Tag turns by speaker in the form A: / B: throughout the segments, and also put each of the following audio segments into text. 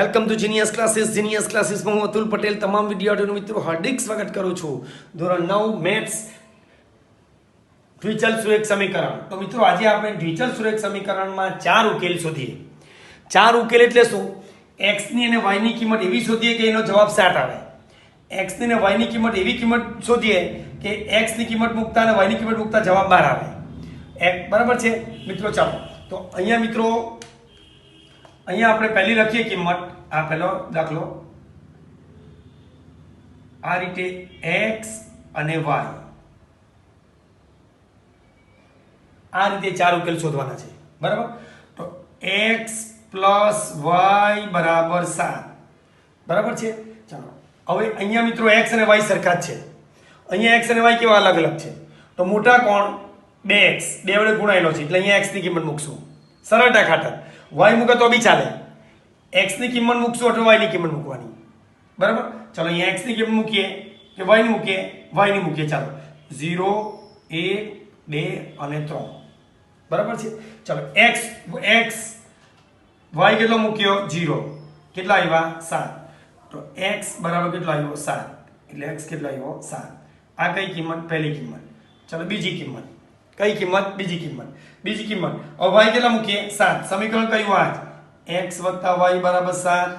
A: Welcome to genius ક્લાસીસમાં હું અતુલ પટેલ તમામ વિદ્યાર્થીઓનું મિત્રો હાર્દિક સ્વાગત કરું છું. ધોરણ 9 મેથ્સ દ્વિચલ સુરેખ સમીકરણ. તો મિત્રો આજે આપણે દ્વિચલ સુરેખ સમીકરણમાં ચાર ઉકેલ શોધીએ. ચાર ઉકેલ એટલે શું? x ની અને y ની કિંમત એવી શોધીએ કે એનો જવાબ 7 આવે. x ની અને y ની કિંમત એવી કિંમત શોધીએ કે x ની કિંમત મૂકતા અને y ની કિંમત મૂકતા જવાબ 12 આવે. બરાબર છે મિત્રો? ચાલો તો અહીંયા મિત્રો અહીંયા આપણે પહેલી લખીએ કિંમત. આ પહેલો દાખલો આ રીતે x અને y આ રીતે ચાર ઉકેલ શોધવાના છે. બરાબર? તો x + y = 7. બરાબર છે? ચાલો હવે અહીંયા મિત્રો x અને y સરખા જ છે. અહીંયા x અને y કેવા અલગ અલગ છે? તો મોટા કોણ 2x 2 વડે ગુણાયેલો છે એટલે અહીંયા x ની કિંમત મૂકશું સરળતા ખાતર. y મૂકે તો બી ચાલે. x ની કિંમત મૂકશું એટલે y ની કિંમત મૂકવાની. બરાબર? ચાલો અહીંયા x ની કિંમત મૂકીએ કે y ની મૂકીએ? y ની મૂકીએ. ચાલો 0 1 2 અને 3. બરાબર છે? ચાલો x y કેટલો મૂક્યો? 0. કેટલા આવ્યા? 7. તો x બરાબર કેટલો આવ્યો? 7. એટલે x કેટલો આવ્યો? 7. આ કઈ કિંમત? પહેલી કિંમત. ચાલો બીજી કિંમત. કઈ કિંમત? બીજી કિંમત. બીજી કિંમત હવે y કેટલા મૂકીએ? 7. સમીકરણ કયું આ? x + y = 7,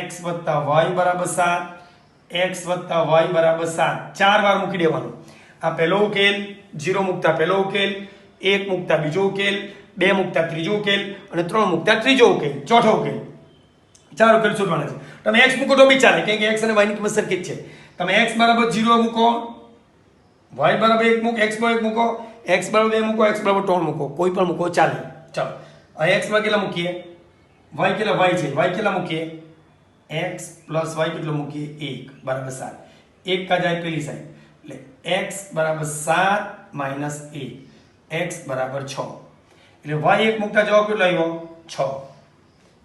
A: x + y = 7, x + y = 7. ચાર વાર મૂકી દેવાનું. આ પહેલો ઉકેલ 0 મૂકતા પહેલો ઉકેલ, 1 મૂકતા બીજો ઉકેલ, 2 મૂકતા ત્રીજો ઉકેલ અને 3 મૂકતા ત્રીજો ઉકેલ, ચોથો ઉકેલ. ચાર ઉકેલ શોધવાના છે. તમે x મૂકો તો બી ચાલે કેમ કે x અને y ની કિંમત સરખી જ છે. તમે x = 0 મૂકો, y = 1 મૂકો, x = 1 મૂકો, x = 2 મૂકો, x = 3 મૂકો, કોઈ પણ મૂકો ચાલે. ચાલો આ x માં કેટલા મૂકીએ? y કેટલા? y છે. y કેટલા મૂકીએ? x + y કેટલો મૂકીએ? 1 = 7. 1 કા જાય પેલી સાઈડ એટલે x = 7 - 1 x = 6. એટલે y 1 મૂકતા જવાબ કેટલો આવ્યો? 6.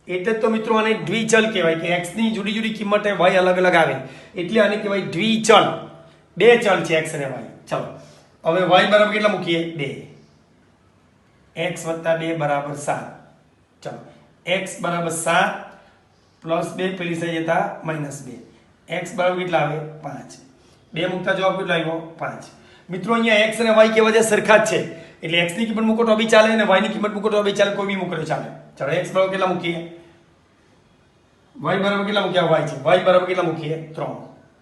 A: એટલે તો મિત્રો આને દ્વિચલ કહેવાય કે x ની જુદી જુદી કિંમતે y અલગ અલગ આવે એટલે આને કહેવાય દ્વિચલ. બે ચલ છે x અને y. ચાલો હવે y બરાબર કેટલા મૂકીએ? 2. x + 2 = 7. ચાલો x = 7 + 2 પેલી સાઈડ જતા -2. x બરાબર કેટલા આવે? 5. 2 મૂકતા જવાબ કેટલો આવ્યો? 5. મિત્રો અહીંયા x અને y કેવા છે? સરખા જ છે એટલે x ની કિંમત મૂકો તો બી ચાલે અને y ની કિંમત મૂકો તો બી ચાલે, કોઈ બી મૂકો તો ચાલે. ચાલો x બરાબર કેટલા મૂકીએ? y બરાબર કેટલા મૂક્યા? y છે. y બરાબર કેટલા મૂકીએ? 3.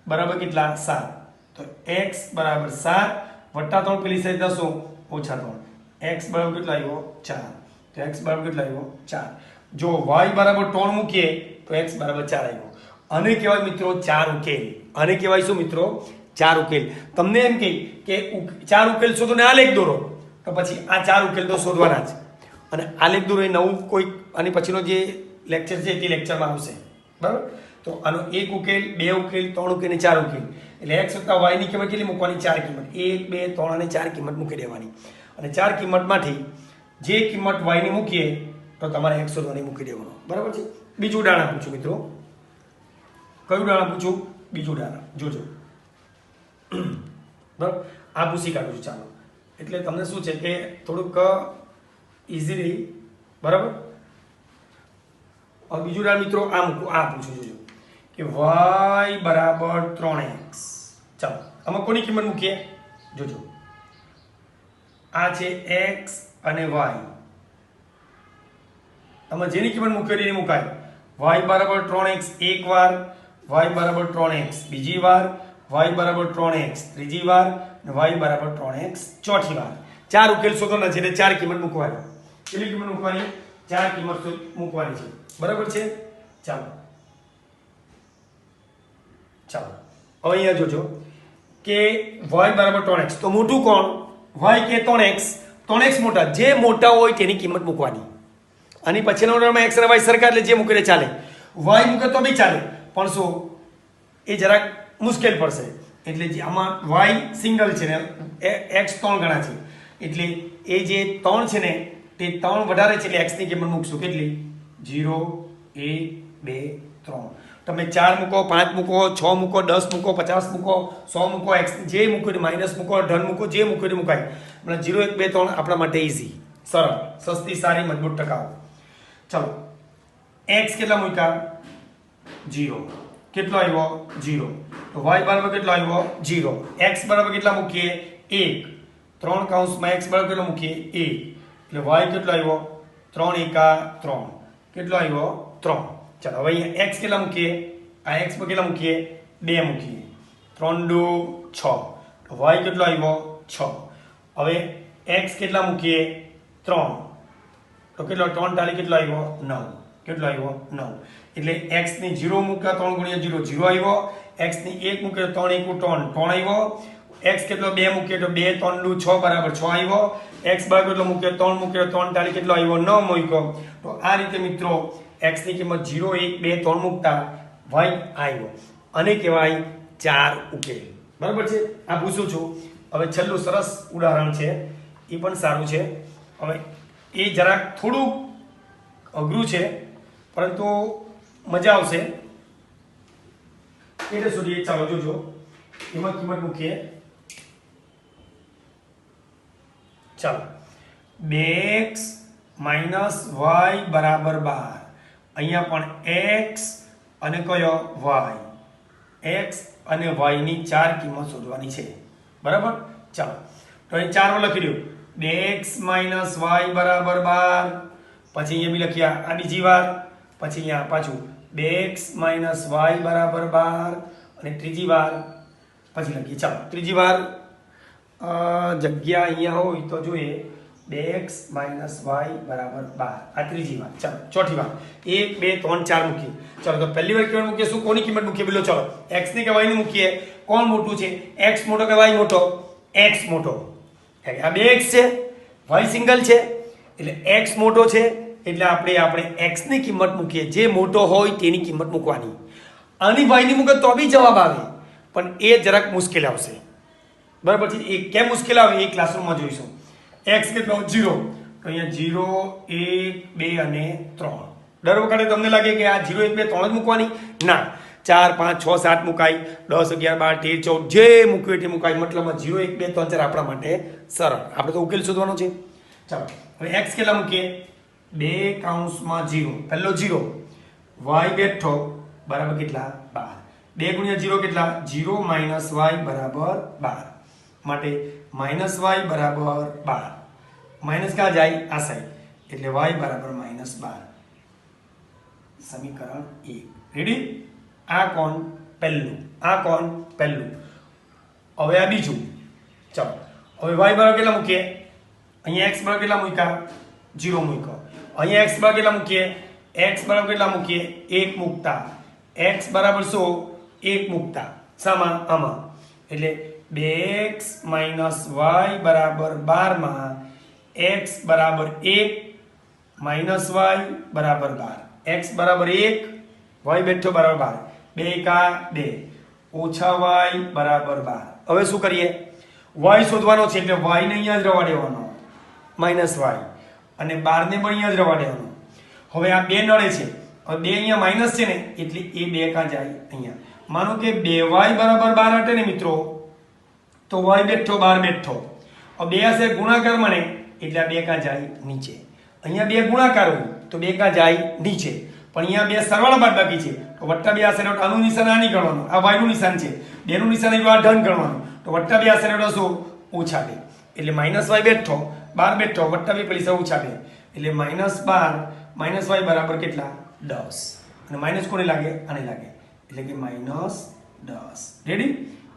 A: બરાબર કેટલા? 7. તો x = 7 + 3 પેલી સાઈડ 10 - 3. x બરાબર કેટલો આવ્યો? 4. તો x બરાબર કેટલો આવ્યો? 4. જો y બરાબર 3 મૂકીએ તો x બરાબર 4 આવ્યો. આને કહેવાય મિત્રો ચાર ઉકેલ. આને કહેવાય શું મિત્રો? ચાર ઉકેલ. તમને એમ કે ચાર ઉકેલ શોધો ને આલેખ દોરો તો પછી આ ચાર ઉકેલ તો શોધવાના જ. અને આલેખ દોરો એ નવું કોઈ આની પછીનો જે લેક્ચર છે તે લેક્ચરમાં આવશે. બરાબર? તો આનો એક ઉકેલ, બે ઉકેલ, ત્રણ ઉકેલ અને ચાર ઉકેલ. એટલે x + y ની કિંમત કેટલી મૂકવાની? ચાર કિંમત. 1 2 3 અને 4 કિંમત મૂકી દેવાની. અને ચાર કિંમતમાંથી જે કિંમત y ની મૂકીએ તો તમારે x શોધવાની મૂકી દેવાનો. બરાબર છે? બીજું ઉદાહરણ પૂછું મિત્રો. કયું ઉદાહરણ પૂછું? બીજું ઉદાહરણ જોજો. બરાબર? આ પૂછી કાઢું છું. ચાલો એટલે તમને શું છે કે થોડુંક ઇઝીલી. બરાબર? હવે બીજું ઉદાહરણ મિત્રો આ મૂકું. આ પૂછું જોજો કે y = 3x. ચાલો આમાં કોની કિંમત મૂકીએ? જોજો આ છે x અને y. આમાં જેની કિંમત મૂકેલી એની મુકાય. y = 3x એક વાર, y = 3x બીજી વાર, y = 3x ત્રીજી વાર અને y = 3x ચોથી વાર. ચાર ઉકેલ શોધવાના છે એટલે ચાર કિંમત મૂકવાની. કેટલી કિંમત મૂકવાની? ચાર કિંમત મૂકવાની છે. બરાબર છે? ચાલો ચાલો હવે અહીંયા જોજો કે y = 3x. તો મોટું કોણ? y કે 3x? 3x મોટા. જે મોટા હોય તેની કિંમત મૂકવાની. આની પછીના ઉદાહરણમાં x અને y સરખા એટલે જે મૂકે ચાલે. y મૂકે તો બી ચાલે પણ શું એ જરાક મુશ્કેલ પડશે. એટલે જે આમાં y સિંગલ છે ને x 3 ગણા છે એટલે એ જે 3 છે ને તે 3 વધારે છે એટલે x ની કિંમત મૂકશું. કેટલી? 0 1 2 3. તમે 4 મૂકો, 5 મૂકો, 6 મૂકો, 10 મૂકો, 50 મૂકો, 100 મૂકો, x જે મૂકો માઇનસ મૂકો, ધન મૂકો, જે મૂકો એ મુકાય. 0 1 2 3 આપણા માટે ઈઝી, સરળ, સસ્તી, સારી, મજબૂત ટકાઉ. ચલો x કેટલા મૂક્યા 0 કેટલો આવ્યો 0 તો y બરાબર કેટલો આવ્યો 0 x બરાબર કેટલા મૂકીએ 1 3 કૌંસમાં x બરાબર કેટલો મૂકીએ 1 એટલે y કેટલો આવ્યો 3 એકા 3 કેટલો આવ્યો 3 ચાલો હવે અહીંયા x કેટલા મૂકીએ આ x પર કેટલા મૂકીએ 2 મૂકીએ 3 દુ 6 તો y કેટલો આવ્યો 6 હવે x કેટલા મૂકીએ 3 તો કેટલો 3 ટાળી કેટલો આવ્યો 9 કેટલો આવ્યો 9 એટલે x ની 0 મૂક્યા 3 ગુણ્યા 0 0 આવ્યો x ની 1 મૂક્યા 3 1 3 3 આવ્યો x કેટલો 2 મૂકીએ તો 2 3 દુ 6 બરાબર 6 આવ્યો x બરાબર કેટલો મૂક્યો 3 મૂક્યો 3 ટાળી કેટલો આવ્યો 9 મૂક્યો તો આ રીતે મિત્રો x ની કિંમત 0 1 2 3 મૂકતા y આવ્યો અને કહેવાય 4 ઉકેલ બરાબર છે આ પૂછું છું હવે છેલ્લું સરસ ઉદાહરણ છે એ પણ સારું છે હવે એ જરાક થોડું અઘરું છે પરંતુ મજા આવશે એટલે સુધી ચાલો જોજો એમાં કિંમત મૂકીએ ચાલો 2x y બરાબર 12 અહીંયા પણ x અને કયો y x અને y ની 4 કિંમત શોધવાની છે બરાબર ચાલો તો અહીં 4 લખી દો 2x y બરાબર 12 પછી અહીંયા બી લખ્યા આ બીજી વાર પછી અહીંયા પાછું 2x y બરાબર 12 અને ત્રીજી વાર પછી લખીએ ચાલો ત્રીજી વાર જગ્યા અહીંયા હોય તો જોઈએ 2x y બરાબર 12 આ ત્રીજી વાર ચાલો ચોથી વાર 1 2 3 4 મૂકીએ ચાલો તો પહેલી વાર કેવું મૂકીએ શું કોની કિંમત મૂકીએ બોલો ચાલો x ની કે y ની મૂકીએ કોણ મોટું છે x મોટો કે y મોટો x મોટો આ 2x છે y સિંગલ છે એટલે x મોટો છે એટલે આપણે x ની કિંમત મૂકીએ જે મોટો હોય તેની કિંમત મૂકવાની અને y ની મૂકે તો બી જવાબ આવે પણ એ જરાક મુશ્કેલ આવશે બરાબર છે એ કેમ મુશ્કેલ આવે એ ક્લાસરૂમમાં જોઈશું x કેટલો 0 તો અહીંયા 0 1 2 અને 3 દર વખતે તમને લાગે કે આ 0 1 2 3 જ મૂકવાની ના 4 5 6 7 મુકાય 10 11 12 13 14 જે મૂક્યું તે મુકાય મતલબમાં 0 1 2 3 4 આપણા માટે સરળ આપણે તો ઉકેલ શોધવાનો છે ચાલો હવે x કેટલા મૂકીએ 2 કૌંસમાં 0 પહેલો 0 y બેઠો બરાબર કેટલા 12 2 ગુણ્યા 0 કેટલા 0 માઇનસ y બરાબર 12 માટે માઇનસ y બરાબર 12 માઇનસ ક્યાં જાય આ સાઈડ એટલે y બરાબર માઇનસ 12 સમીકરણ 1 રેડી આ કોણ પહેલું હવે આ બીજું ચાલો હવે y બરાબર કેટલા મૂકીએ અહીંયા x બરાબર કેટલા મૂક્યા 0 મૂક્યો અહીંયા x બરાબર કેટલા મૂકીએ x બરાબર કેટલા મૂકીએ 1 મૂકતા x બરાબર શું 1 મૂકતા સામા આમાં એટલે 2x y બરાબર 12 માં x બરાબર 1 માઇનસ y બરાબર 12 x બરાબર 1 y બેઠો બરાબર 12 2 કા 2 ઓછા y બરાબર 12 હવે શું કરીએ y શોધવાનો છે એટલે y ને અહીંયા જ રવા દેવાનો માઇનસ y અને 12 ને પણ અહીંયા જ રવા દેવાનો હવે આ બે નળે છે હવે બે અહીંયા માઇનસ છે ને એટલે એ બે કાં જાય અહીંયા માનો કે 2y બરાબર 12 હટે ને મિત્રો તો y બેઠો 12 બેઠો હવે બે હશે ગુણાકાર મને એટલે આ બે કાં જાય નીચે અહીંયા બે ગુણાકાર હોય તો બે કાં જાય નીચે પણ અહીંયા બે સરવાળા બાદબાકી છે તો વત્તા બે હશે એટલે આનું નિશાન આ નહીં ગણવાનું આ y નું નિશાન છે બેનું નિશાન એટલે આ ધન ગણવાનું તો વત્તા બે હશે એટલે શું ઓછા બે એટલે માઇનસ y બેઠો 12 બેઠો વત્તા બે પેલી ઓછા બે એટલે -12 માઇનસ y બરાબર કેટલા 10 અને માઇનસ કોને લાગે આને લાગે એટલે કે -10 રેડી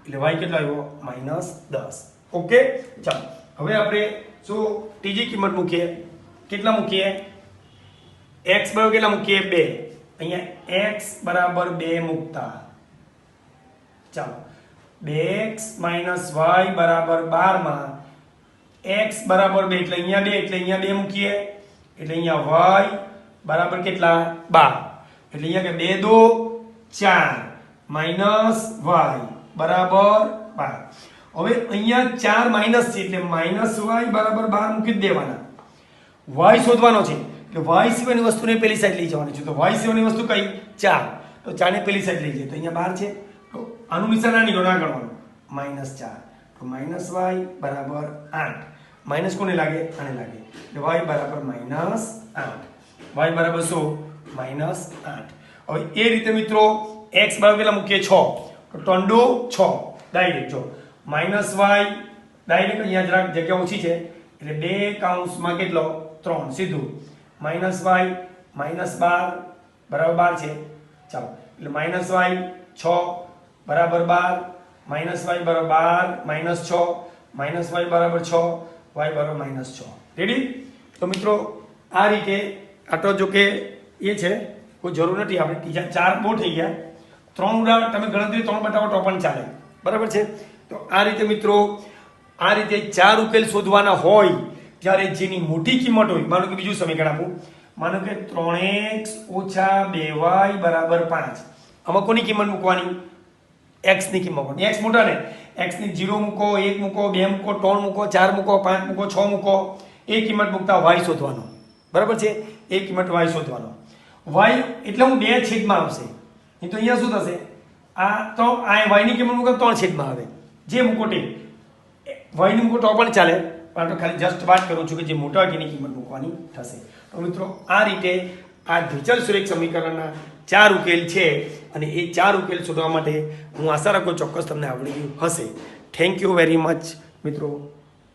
A: એટલે y કેટલો આવ્યો -10 ઓકે ચાલો હવે આપણે શું ત્રીજી કિંમત મૂકીએ કેટલા મૂકીએ x બરાબર કેટલા મૂકીએ 2 અહીંયા x બરાબર 2 મૂકતા ચાલો 2x y બરાબર 12 માં x બરાબર 2 એટલે અહીંયા 2 મૂકીએ એટલે અહીંયા y બરાબર કેટલા 12 એટલે અહીંયા કે 2 2 4 માઇનસ y બરાબર 12 હવે અહીંયા 4 માઇનસ છે એટલે માઇનસ y બરાબર 12 મૂકી દેવાના y શોધવાનો છે એટલે y સિવાયની વસ્તુને પેલી સાઈડ લઈ જવાની છે તો y સિવાયની વસ્તુ કઈ 4 તો 4 ને પેલી સાઈડ લઈ જાય તો અહીંયા 12 છે તો આનું નિશાન આ નહીં ના ગણવાનું -4 તો y બરાબર 8 માઇનસ કોને લાગે આને લાગે એટલે y બરાબર -8 y બરાબર શું -8. હવે એ રીતે મિત્રો x બરાબર કેટલા મૂકીએ 6 તો ટોંડો 6 ડાયરેક્ટ જો -y ડાયરેક્ટ અહીંયા જરાક જગ્યા ઓછી છે એટલે 2 કૌંસમાં કેટલો 3 સીધું -y -12 બરાબર 12 છે ચાલો એટલે -y 6 બરાબર 12 -y બરાબર 12 -6 -y બરાબર 6 y બરાબર -6 રેડી તો મિત્રો આ રીતે આ તો જો કે એ છે કોઈ જરૂર નથી આપણે ત્રીજા 4 બહુ થઈ ગયા 3 ઉદાહરણ તમે ગણતરી 3 બતાવો તો પણ ચાલે બરાબર છે તો આ રીતે મિત્રો આ રીતે 4 ઉકેલ શોધવાના હોય ત્યારે જેની મોટી કિંમત હોય માનો કે બીજું સમીકરણ આપું માનો કે 3x - 2y બરાબર 5 આમાં કોની કિંમત મૂકવાની x ની કિંમત મૂકવાની x મોટા ને x ની 0 મૂકો 1 મૂકો 2 મૂકો 3 મૂકો 4 મૂકો 5 મૂકો 6 મૂકો એ કિંમત મૂકતા y શોધવાનો બરાબર છે એ કિંમત y શોધવાનો y એટલે હું 2 છેદમાં આવશે નહીં તો અહીંયા શું થશે આ તો આ y ની કિંમત મૂકો 3 છેદમાં આવે જે મૂકો તે y ની મૂકો તો પણ ચાલે પણ તો ખાલી જસ્ટ વાત કરું છું કે જે મોટા હોય તેની કિંમત મૂકવાની થશે તો મિત્રો આ રીતે આ દ્વિચલ સુરેખ સમીકરણના 4 ઉકેલ છે અને એ 4 ઉકેલ શોધવા માટે હું આશા રાખું ચોક્કસ તમને આવડી ગયું હશે થેન્ક યુ વેરી મચ મિત્રો